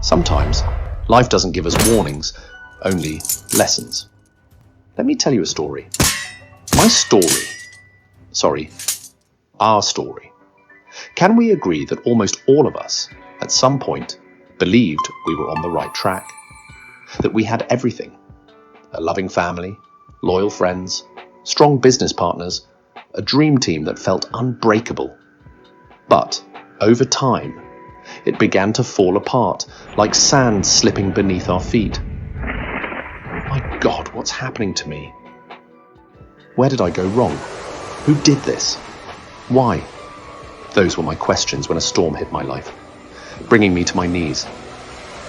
Sometimes, life doesn't give us warnings, only lessons. Let me tell you a story. Our story. Can we agree that almost all of us, at some point, believed we were on the right track? That we had everything: a loving family, loyal friends, strong business partners, a dream team that felt unbreakable. But over time, it began to fall apart, like sand slipping beneath our feet. My God, what's happening to me? Where did I go wrong? Who did this? Why? Those were my questions when a storm hit my life, bringing me to my knees.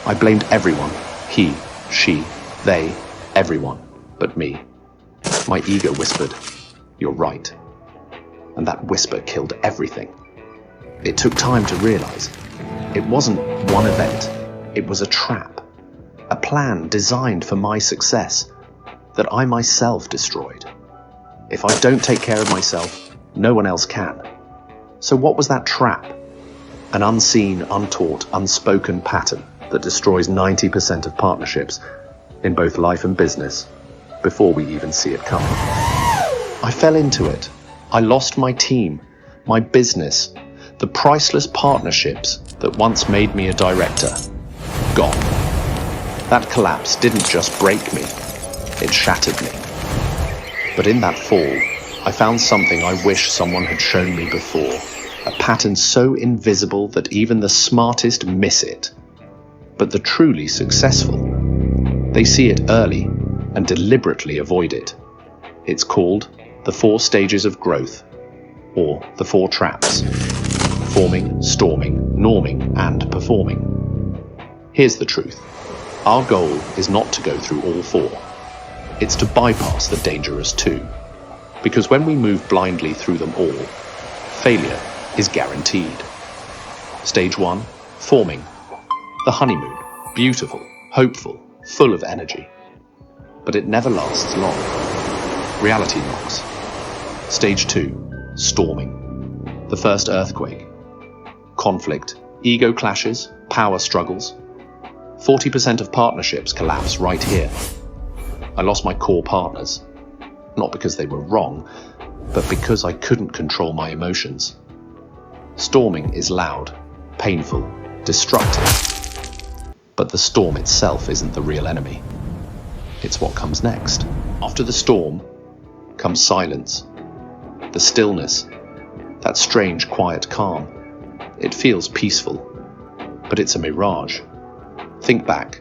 I blamed everyone: he, she, they, everyone but me. My ego whispered, "You're right." And that whisper killed everything. It took time to realize it wasn't one event. It was a trap, a plan designed for my success that I myself destroyed. If I don't take care of myself, no one else can. So what was that trap? An unseen, untaught, unspoken pattern that destroys 90% of partnerships in both life and business before we even see it coming. I fell into it. I lost my team, my business, the priceless partnerships that once made me a director. Gone. That collapse didn't just break me, it shattered me. But in that fall, I found something I wish someone had shown me before. A pattern so invisible that even the smartest miss it. But the truly successful, they see it early and deliberately avoid it. It's called the 4 stages of growth, or the 4 traps: forming, storming, norming, and performing. Here's the truth. Our goal is not to go through all 4. It's to bypass the dangerous 2. Because when we move blindly through them all, failure is guaranteed. Stage 1, forming. The honeymoon, beautiful, hopeful, full of energy. But it never lasts long. Reality knocks. Stage 2, storming. The first earthquake. Conflict, ego clashes, power struggles. 40% of partnerships collapse right here. I lost my core partners. Not because they were wrong, but because I couldn't control my emotions. Storming is loud, painful, destructive. But the storm itself isn't the real enemy. It's what comes next. After the storm comes silence. The stillness, that strange quiet calm. It feels peaceful, but it's a mirage. Think back.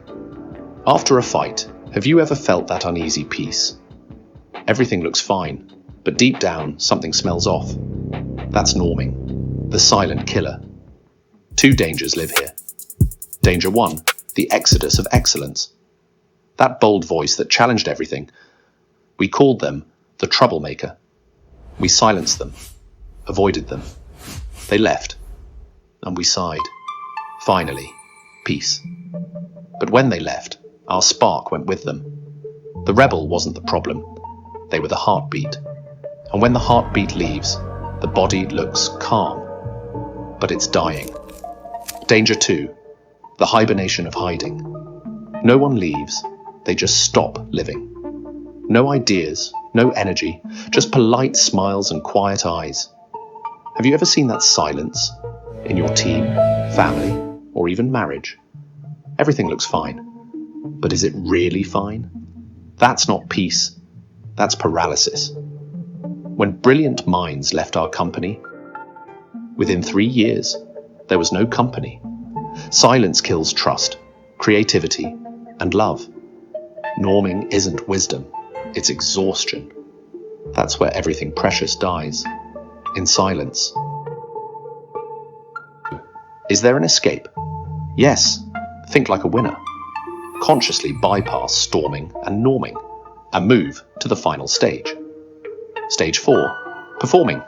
After a fight, have you ever felt that uneasy peace? Everything looks fine, but deep down, something smells off. That's norming, the silent killer. 2 dangers live here. Danger 1, the exodus of excellence. That bold voice that challenged everything. We called them the troublemaker. We silenced them, avoided them. They left, and we sighed. Finally, peace. But when they left, our spark went with them. The rebel wasn't the problem. They were the heartbeat. And when the heartbeat leaves, the body looks calm, but it's dying. Danger 2, the hibernation of hiding. No one leaves, they just stop living. No ideas, no energy, just polite smiles and quiet eyes. Have you ever seen that silence in your team, family, or even marriage? Everything looks fine, but is it really fine? That's not peace, that's paralysis. When brilliant minds left our company, within 3 years, there was no company. Silence kills trust, creativity, and love. Norming isn't wisdom, it's exhaustion. That's where everything precious dies, in silence. Is there an escape? Yes, think like a winner. Consciously bypass storming and norming, and move to the final stage. Stage 4, performing,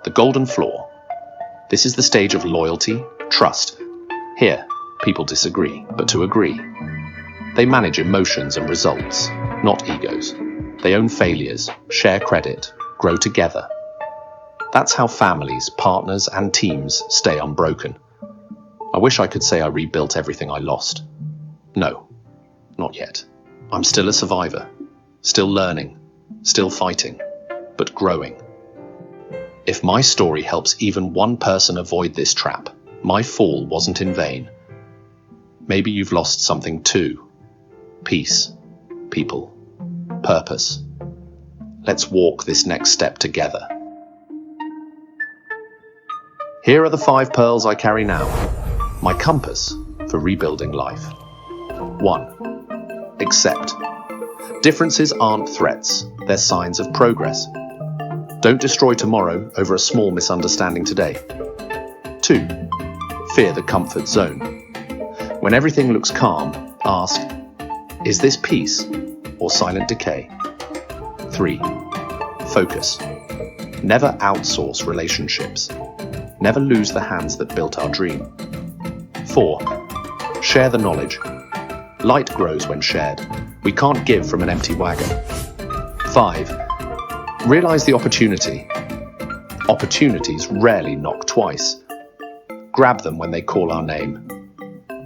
the golden floor. This is the stage of loyalty, trust. Here, people disagree, but to agree. They manage emotions and results, not egos. They own failures, share credit, grow together. That's how families, partners, and teams stay unbroken. I wish I could say I rebuilt everything I lost, No, not yet. I'm still a survivor, still learning, still fighting, but growing. If my story helps even one person avoid this trap, my fall wasn't in vain. Maybe you've lost something too. Peace, people, purpose. Let's walk this next step together. Here are the 5 pearls I carry now, my compass for rebuilding life. 1. Accept. Differences aren't threats, they're signs of progress. Don't destroy tomorrow over a small misunderstanding today. 2. Fear the comfort zone. When everything looks calm, ask, is this peace or silent decay? 3. Focus. Never outsource relationships. Never lose the hands that built our dream. 4. Share the knowledge. Light grows when shared. We can't give from an empty wagon. 5. Realize the opportunity. Opportunities rarely knock twice. Grab them when they call our name.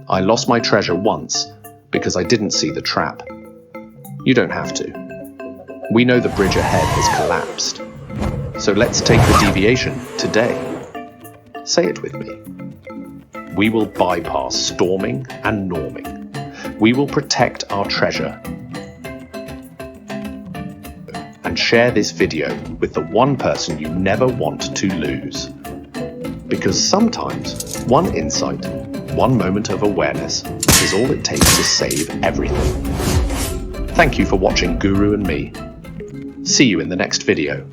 I lost my treasure once because I didn't see the trap. You don't have to. We know the bridge ahead has collapsed. So let's take the deviation today. Say it with me. We will bypass storming and norming. We will protect our treasure and share this video with the one person you never want to lose. Because sometimes one insight, one moment of awareness is all it takes to save everything. Thank you for watching Guru and me. See you in the next video.